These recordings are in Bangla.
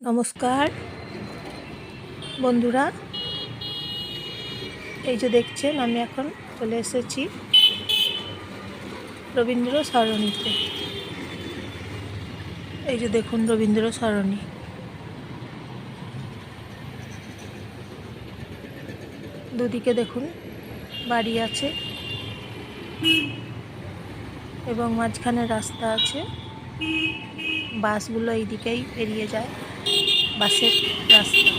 নমস্কার বন্ধুরা, এই যে দেখছেন আমি এখন চলে এসেছি রবীন্দ্র সরণিতে। এই যে দেখুন রবীন্দ্র সরণি, দুদিকে দেখুন বাড়ি আছে এবং মাঝখানে রাস্তা আছে। বাসগুলো এই দিকেই পেরিয়ে যায়, বাসের রাস্তা।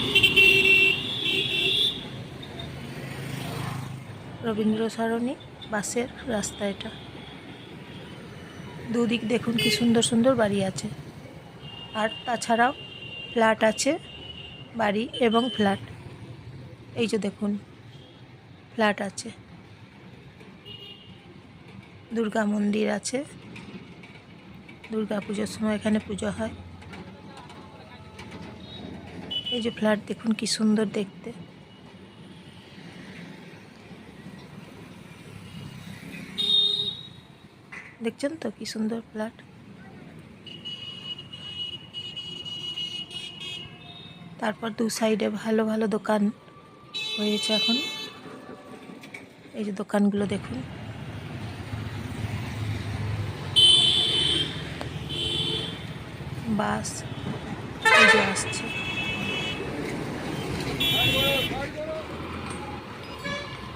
রবীন্দ্র সরণি বাসের রাস্তা এটা। দুদিক দেখুন কি সুন্দর সুন্দর বাড়ি আছে, আর তাছাড়াও ফ্ল্যাট আছে, বাড়ি এবং ফ্ল্যাট। এই যে দেখুন ফ্ল্যাট আছে, দুর্গা মন্দির আছে, দুর্গা পুজোর সময় এখানে পুজো হয়। এই যে ফ্ল্যাট দেখুন কি সুন্দর দেখতে। দেখছেন তো কি সুন্দর ফ্ল্যাট। তারপর দু সাইডে ভালো ভালো দোকান হয়েছে এখন। এই যে দোকানগুলো দেখুন, বাস এই যে আসছে।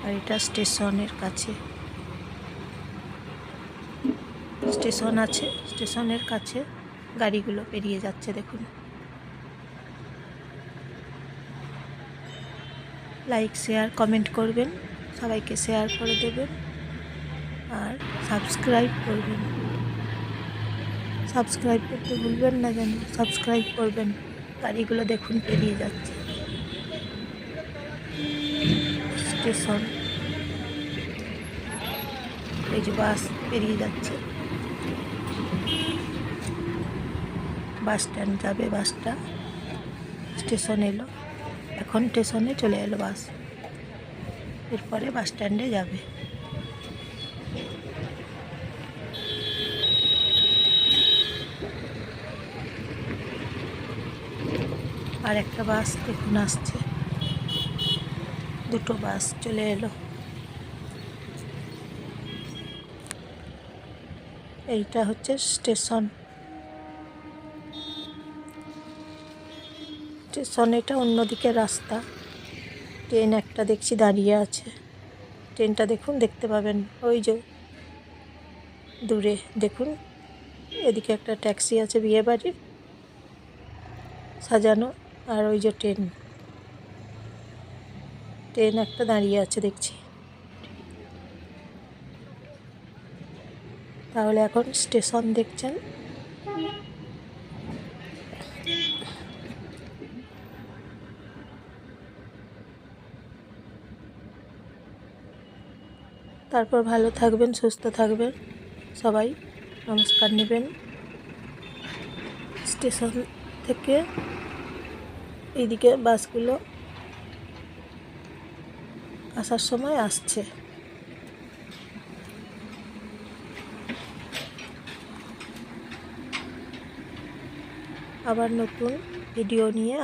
আর এটা স্টেশনের কাছে, স্টেশন আছে, স্টেশনের কাছে গাড়িগুলো পেরিয়ে যাচ্ছে দেখুন। লাইক শেয়ার কমেন্ট করবেন, সবাইকে শেয়ার করে দেবেন, আর সাবস্ক্রাইব করবেন। সাবস্ক্রাইব করতে ভুলবেন না যেন, সাবস্ক্রাইব করবেন। গাড়িগুলো দেখুন পেরিয়ে যাচ্ছে। স্টেশন, এই যে বাস পেরিয়ে যাচ্ছে। বাস স্ট্যান্ড যাবে, বাসটা স্টেশন এলো, এখন স্টেশনে চলে এলো বাস, এরপরে বাস স্ট্যান্ডে যাবে। আর একটা বাস দেখুন আসছে, দুটো বাস চলে এলো। এইটা হচ্ছে স্টেশন। স্টেশন এটা, অন্যদিকে রাস্তা। ট্রেন একটা দেখছি দাঁড়িয়ে আছে, ট্রেনটা দেখুন, দেখতে পাবেন ওই যে দূরে দেখুন। এদিকে একটা ট্যাক্সি আছে বিয়ে বাড়ির সাজানো, আর ওই যে ট্রেন, ট্রেন একটা দাঁড়িয়ে আছে দেখছি। তাহলে এখন স্টেশন দেখছেন। তারপর ভালো থাকবেন, সুস্থ থাকবেন সবাই, নমস্কার নেবেন। স্টেশন থেকে এইদিকে বাসগুলো আসার সময় আসছে। আবার নতুন ভিডিও নিয়ে